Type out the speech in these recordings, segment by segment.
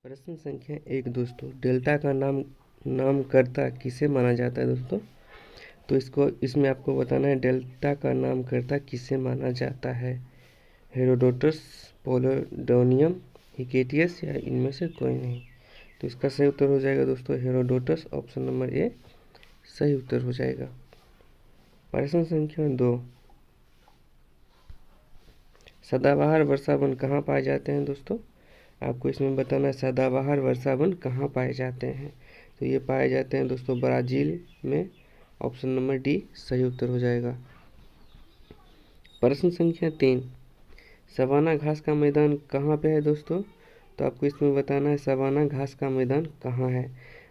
प्रश्न संख्या 1 दोस्तों, डेल्टा का नामकर्ता किसे माना जाता है दोस्तों। तो इसमें आपको बताना है डेल्टा का नामकर्ता किसे माना जाता है। हेरोडोटस, पोलोडोनियम, हिकेटियस या इनमें से कोई नहीं। तो इसका सही उत्तर हो जाएगा दोस्तों हेरोडोटस, ऑप्शन नंबर ए सही उत्तर हो जाएगा। प्रश्न संख्या 2, सदाबहार वर्षावन कहाँ पाए जाते हैं दोस्तों। आपको इसमें बताना है सदाबहार वर्षावन कहाँ पाए जाते हैं। तो ये पाए जाते हैं दोस्तों ब्राज़ील में, ऑप्शन नंबर डी सही उत्तर हो जाएगा। प्रश्न संख्या 3, सवाना घास का मैदान कहाँ पे है दोस्तों। तो आपको इसमें बताना है सवाना घास का मैदान कहाँ है।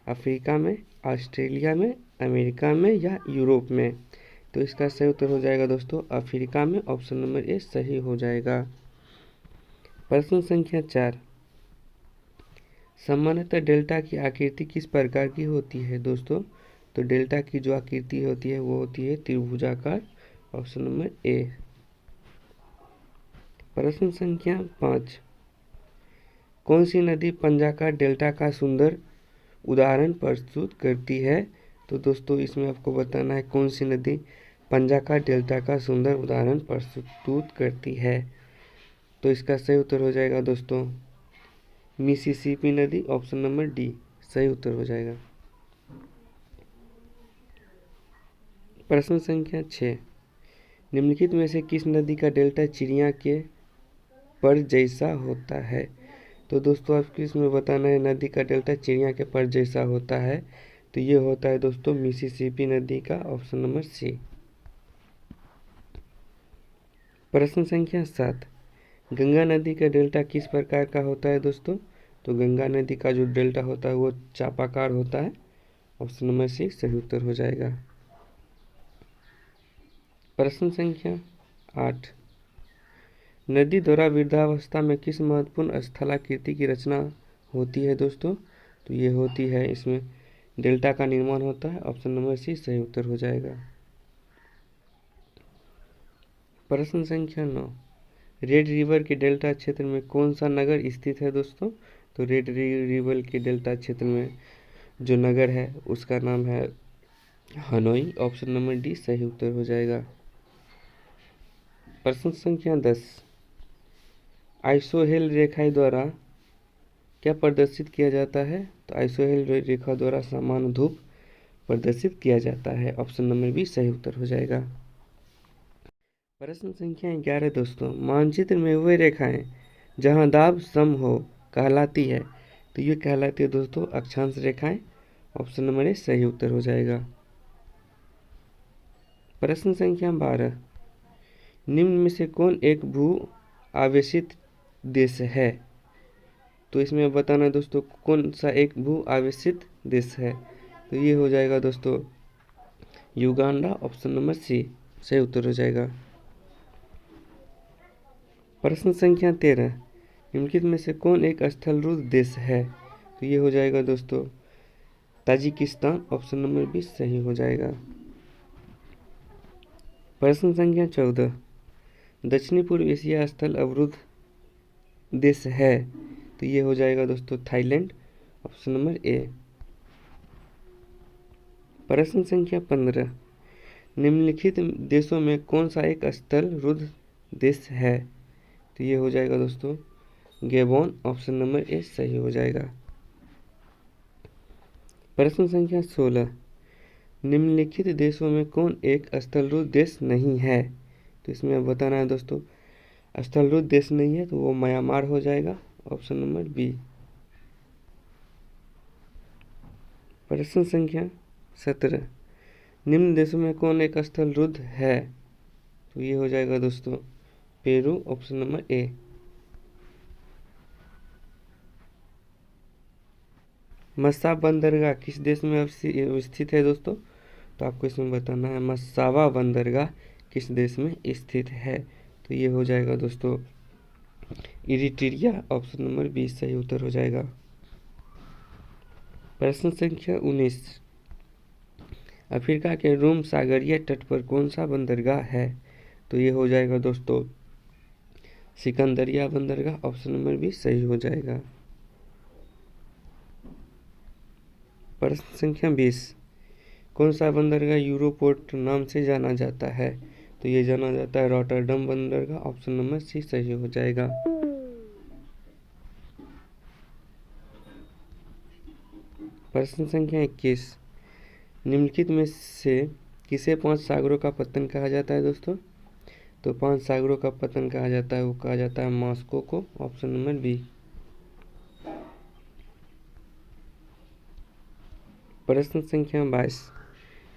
अफ्रीका में, ऑस्ट्रेलिया में, अमेरिका में या यूरोप में। तो इसका सही उत्तर हो जाएगा दोस्तों अफ्रीका में, ऑप्शन नंबर ए सही हो जाएगा। प्रश्न संख्या 4, सामान्यतः डेल्टा की आकृति किस प्रकार की होती है दोस्तों। तो डेल्टा की जो आकृति होती है वो होती है त्रिभुजाकार, ऑप्शन नंबर ए। प्रश्न संख्या 5, कौन सी नदी पंजाकार डेल्टा का सुंदर उदाहरण प्रस्तुत करती है। तो दोस्तों इसमें आपको बताना है कौन सी नदी पंजाकार डेल्टा का सुंदर उदाहरण प्रस्तुत करती है। तो इसका सही उत्तर हो जाएगा दोस्तों मिसिसिपी नदी, ऑप्शन नंबर डी सही उत्तर हो जाएगा। प्रश्न संख्या 6, निम्नलिखित में से किस नदी का डेल्टा चिड़िया के पर जैसा होता है। तो दोस्तों आपको इसमें बताना है नदी का डेल्टा चिड़िया के पर जैसा होता है। तो ये होता है दोस्तों मिसिसिपी नदी का, ऑप्शन नंबर सी। प्रश्न संख्या 7, गंगा नदी का डेल्टा किस प्रकार का होता है दोस्तों। तो गंगा नदी का जो डेल्टा होता है वो चापाकार होता है, ऑप्शन नंबर सी सही उत्तर हो जाएगा। प्रश्न संख्या 8, नदी द्वारा वृद्धावस्था में किस महत्वपूर्ण स्थलाकृति की रचना होती है दोस्तों। तो ये होती है इसमें डेल्टा का निर्माण होता है, ऑप्शन नंबर सी सही उत्तर हो जाएगा। प्रश्न संख्या 9, रेड रिवर के डेल्टा क्षेत्र में कौन सा नगर स्थित है दोस्तों। तो रेड रिवर के डेल्टा क्षेत्र में जो नगर है उसका नाम है हनोई, ऑप्शन नंबर डी सही उत्तर हो जाएगा। प्रश्न संख्या 10, आइसोहेल रेखा द्वारा क्या प्रदर्शित किया जाता है। तो आइसोहेल रेखा द्वारा समान धूप प्रदर्शित किया जाता है, ऑप्शन नंबर बी सही उत्तर हो जाएगा। प्रश्न संख्या 11 दोस्तों, मानचित्र में वे रेखाएं जहां दाब सम हो कहलाती है। तो ये कहलाती है दोस्तों अक्षांश रेखाएं, ऑप्शन नंबर ए सही उत्तर हो जाएगा। प्रश्न संख्या 12, निम्न में से कौन एक भू आवेशित देश है। तो इसमें बताना है दोस्तों कौन सा एक भू आवेशित देश है। तो ये हो जाएगा दोस्तों युगांडा, ऑप्शन नंबर सी सही उत्तर हो जाएगा। प्रश्न संख्या 13, निम्नलिखित में से कौन एक स्थलरूढ़ देश है। तो ये हो जाएगा दोस्तों ताजिकिस्तान, ऑप्शन नंबर बी सही हो जाएगा। प्रश्न संख्या 14, दक्षिणी पूर्व एशिया स्थल अवरुद्ध देश है। तो ये हो जाएगा दोस्तों थाईलैंड, ऑप्शन नंबर ए। प्रश्न संख्या 15, निम्नलिखित देशों में कौन सा एक स्थलरूढ़ देश है। तो ये हो जाएगा दोस्तों गैबोन, ऑप्शन नंबर ए सही हो जाएगा। प्रश्न संख्या 16, निम्नलिखित देशों में कौन एक स्थलरूढ़ देश नहीं है। तो इसमें बताना है दोस्तों स्थलरूढ़ देश नहीं है तो वो म्यांमार हो जाएगा, ऑप्शन नंबर बी। प्रश्न संख्या 17, निम्न देशों में कौन एक स्थलरूढ़ है। तो ये हो जाएगा दोस्तों पेरू, ऑप्शन नंबर ए। मस्सा बंदरगाह किस देश में स्थित है दोस्तों। तो आपको इसमें बताना है मस्सावा बंदरगाह किस देश में स्थित है। तो ये हो जाएगा दोस्तों इरिट्रिया, ऑप्शन नंबर बी सही उत्तर हो जाएगा। प्रश्न संख्या 19, अफ्रीका के रोम सागरीय तट पर कौन सा बंदरगाह है। तो ये हो जाएगा दोस्तों सिकंदरिया बंदरगाह, ऑप्शन नंबर बी सही हो जाएगा। प्रश्न संख्या 20, कौन सा बंदरगाह यूरोपोर्ट नाम से जाना जाता है? तो ये जाना जाता है रॉटरडम बंदरगाह। ऑप्शन नंबर सी सही हो जाएगा। प्रश्न संख्या 21, निम्नलिखित में से किसे 5 सागरों का पतन कहा जाता है दोस्तों? तो 5 सागरों का पतन कहा जाता है, वो कहा जाता है मॉस्को को। Option number B. प्रश्न संख्या 22,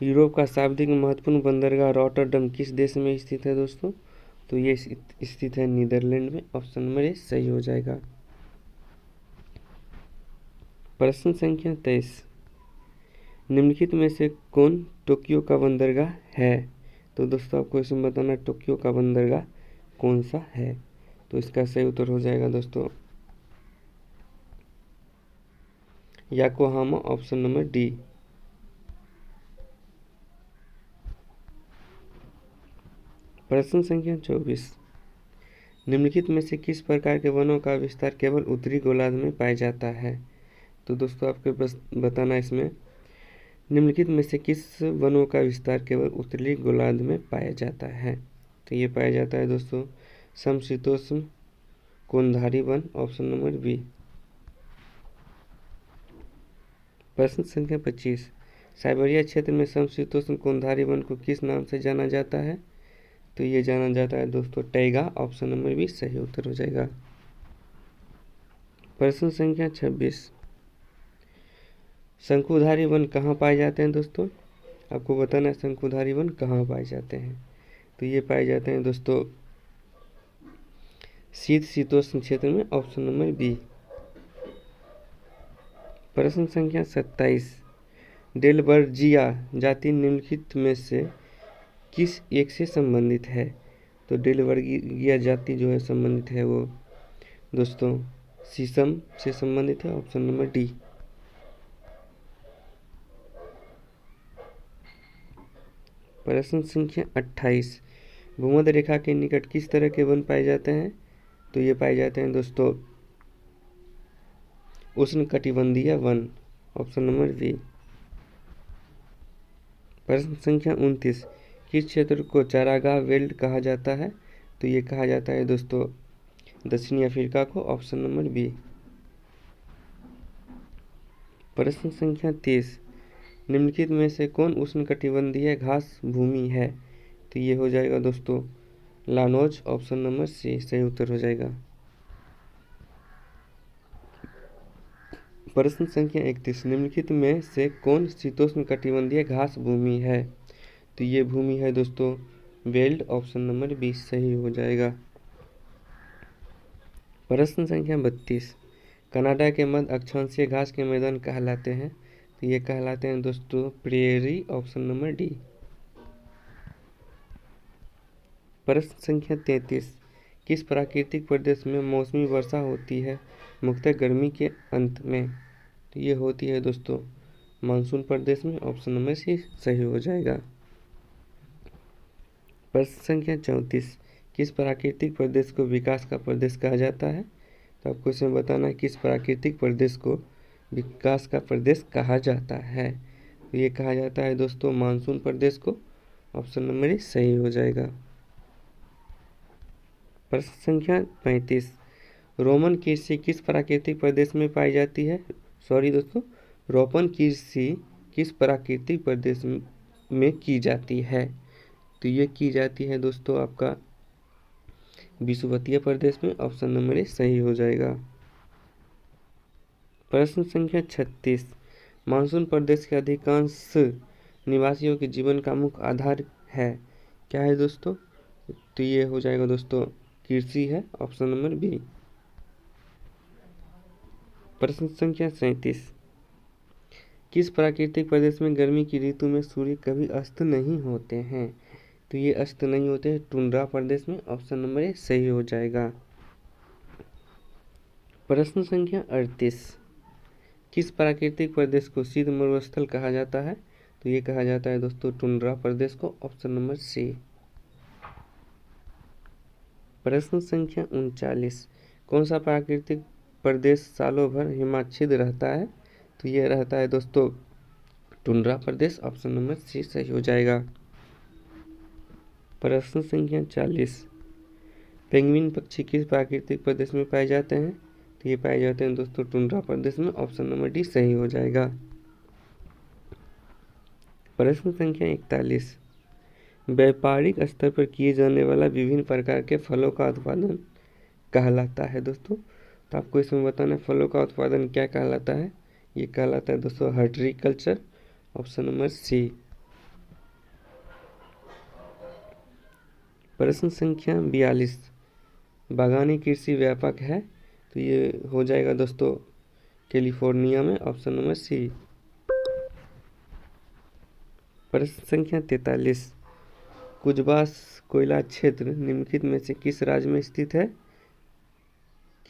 यूरोप का शाब्दिक महत्वपूर्ण बंदरगाह रॉटरडम किस देश में स्थित है दोस्तों? तो ये स्थित है नीदरलैंड में। ऑप्शन नंबर ए सही हो जाएगा। प्रश्न संख्या 23, निम्नलिखित में से कौन टोक्यो का बंदरगाह है? तो दोस्तों आपको इसमें बताना टोक्यो का बंदरगाह कौन सा है। तो इसका सही उत्तर हो जाएगा दोस्तों याकोहामा। Option number D. प्रश्न संख्या 24, निम्नलिखित में से किस प्रकार के वनों का विस्तार केवल उत्तरी गोलार्ध में पाया जाता है? तो दोस्तों आपको बस बताना इसमें निम्नलिखित में से किस वनों का विस्तार केवल उत्तरी गोलार्ध में पाया जाता है? तो ये पाया जाता है दोस्तों समशीतोष्ण कोणधारी वन। Option number B. प्रश्न संख्या 25, साइबेरिया क्षेत्र में समशीतोष्ण कोणधारी वन को किस नाम से जाना जाता है? तो ये जाना जाता है दोस्तों टैगा। ऑप्शन नंबर बी सही उत्तर हो जाएगा। प्रश्न संख्या 26, शंकुधारी वन कहाँ पाए जाते हैं दोस्तों? आपको बताना है शंकुधारी वन कहाँ पाए जाते हैं। तो ये पाए जाते हैं दोस्तों शीतोष्ण क्षेत्र में। Option number B. प्रश्न संख्या 27, डेलबर्जिया जाति निम्नलिखित में से किस एक से संबंधित है? तो डेलबर्जिया जाति जो है संबंधित है वो दोस्तों शीशम से संबंधित है। Option number D. प्रश्न संख्या 28, भूमध्य रेखा के निकट किस तरह के वन पाए जाते हैं? तो ये पाए जाते हैं दोस्तों उष्णकटिबंधीय वन। Option number B. प्रश्न संख्या 29, किस क्षेत्र को चारागाह बेल्ट कहा जाता है? तो ये कहा जाता है दोस्तों दक्षिणी अफ्रीका को। Option number B. प्रश्न संख्या 30, निम्नलिखित में से कौन उष्णकटिबंधीय घास भूमि है? तो ये हो जाएगा दोस्तों लानोज। ऑप्शन नंबर सी सही उत्तर हो जाएगा। प्रश्न संख्या 31, निम्नलिखित में से कौन शीतोष्णकटिबंधीय घास भूमि है? तो ये भूमि है दोस्तों बेल्ट। ऑप्शन नंबर 20 सही हो जाएगा। प्रश्न संख्या 32, कनाडा के मध्य अक्षांशीय घास के मैदान कहलाते हैं? तो ये कहलाते हैं दोस्तों प्रेयरी। Option number D. प्रश्न संख्या 33, किस प्राकृतिक प्रदेश में मौसमी वर्षा होती है मुख्यतः गर्मी के अंत में? तो ये होती है दोस्तों मानसून प्रदेश में। ऑप्शन नंबर सी सही हो जाएगा। प्रश्न संख्या 34, किस प्राकृतिक प्रदेश को विकास का प्रदेश कहा जाता है? तो आपको इसमें बताना है किस प्राकृतिक प्रदेश को विकास का प्रदेश कहा जाता है। तो ये कहा जाता है दोस्तों मानसून प्रदेश को। ऑप्शन नंबर ए सही हो जाएगा। प्रश्न संख्या 35, रोमन कृषि किस प्राकृतिक प्रदेश में पाई जाती है? सॉरी दोस्तों, रोपण कृषि किस प्राकृतिक प्रदेश में की जाती है? तो ये की जाती है दोस्तों आपका विषुवतीय प्रदेश में। ऑप्शन नंबर ए सही हो जाएगा। प्रश्न संख्या 36, मानसून प्रदेश के अधिकांश निवासियों के जीवन का मुख्य आधार है क्या है दोस्तों? तो ये हो जाएगा दोस्तों कृषि है। Option number B. प्रश्न संख्या 37, किस प्राकृतिक प्रदेश में गर्मी की ऋतु में सूर्य कभी अस्त नहीं होते हैं? तो ये अस्त नहीं होते हैं टुंड्रा प्रदेश में। ऑप्शन नंबर ए सही हो जाएगा। प्रश्न संख्या 38, किस प्राकृतिक प्रदेश को शीत मरुस्थल कहा जाता है? तो ये कहा जाता है दोस्तों टुंड्रा प्रदेश को। Option number C. प्रश्न संख्या 39, कौन सा प्राकृतिक प्रदेश सालों भर हिमाच्छिद रहता है? तो ये रहता है दोस्तों टुंड्रा प्रदेश, ऑप्शन नंबर सी सही हो जाएगा। प्रश्न संख्या 40, पेंगुइन पक्षी किस प्राकृतिक प्रदेश में पाए जाते हैं? तो ये पाए जाते हैं दोस्तों टुंड्रा प्रदेश में, ऑप्शन नंबर डी सही हो जाएगा। प्रश्न संख्या 41, व्यापारिक स्तर पर किए जाने वाला विभिन्न प्रकार के फलों का उत्पादन कहलाता है दोस्तों। तो आपको इसमें बताना है फलों का उत्पादन क्या कहलाता है। ये कहलाता है दोस्तों हॉर्टिकल्चर, ऑप्शन नंबर सी। प्रश्न संख्या 42, बागानी कृषि व्यापक है? तो ये हो जाएगा दोस्तों कैलिफोर्निया में, ऑप्शन नंबर सी। प्रश्न संख्या 43, कुजबास कोयला क्षेत्र निम्नलिखित में से किस राज्य में स्थित है?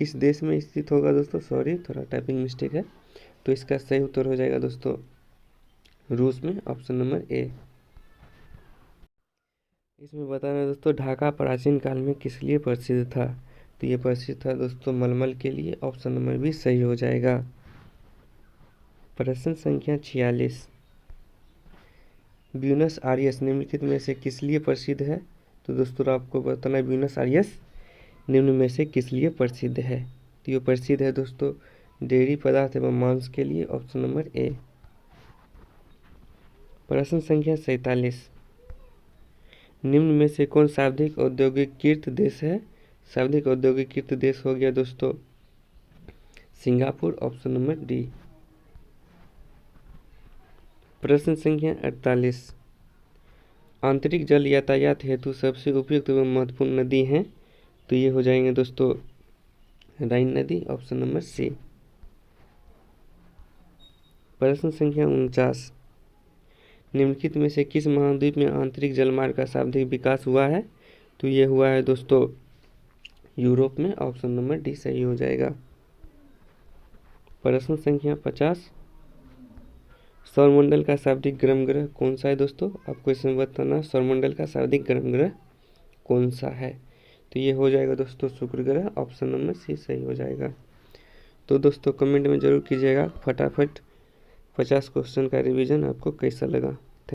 किस देश में स्थित होगा दोस्तों? सॉरी, थोड़ा टाइपिंग मिस्टेक है। तो इसका सही उत्तर हो जाएगा दोस्तों रूस में, ऑप्शन नंबर ए। इसमें बताना है दोस्तों ढाका प्राचीन काल में किस लिए प्रसिद्ध था? तो ये प्रसिद्ध था दोस्तों मलमल के लिए, ऑप्शन नंबर बी सही हो जाएगा। प्रश्न संख्या 46, ब्यूनस आयर्स निम्नलिखित में से किस लिए प्रसिद्ध है? तो दोस्तों आपको बताना है ब्यूनस आयर्स निम्न में से किस लिए प्रसिद्ध है? तो ये प्रसिद्ध है दोस्तों डेयरी पदार्थ एवं मांस के लिए, ऑप्शन नंबर ए। प्रश्न संख्या 47, निम्न में से कौन शाब्दिक औद्योगिकीकृत देश है? शाब्दिक औद्योगिकीकृत देश हो गया दोस्तों सिंगापुर, ऑप्शन नंबर डी। प्रश्न संख्या 48, आंतरिक जल यातायात हेतु सबसे उपयुक्त एवं महत्वपूर्ण नदी है? तो ये हो जाएंगे दोस्तों राइन नदी, ऑप्शन नंबर सी। प्रश्न संख्या 49, निम्नलिखित में से किस महाद्वीप में आंतरिक जलमार्ग का शाब्दिक विकास हुआ है? तो ये हुआ है दोस्तों यूरोप में, ऑप्शन नंबर डी सही हो जाएगा। प्रश्न संख्या 50, सौरमंडल का शाब्दिक गर्म ग्रह कौन सा है दोस्तों? आपको इसमें बताना सौरमंडल का शाब्दिक गर्म ग्रह कौन सा है। तो ये हो जाएगा दोस्तों शुक्र ग्रह, ऑप्शन नंबर सी सही हो जाएगा। तो दोस्तों कमेंट में ज़रूर कीजिएगा फटाफट 50 क्वेश्चन का रिवीजन आपको कैसा लगा।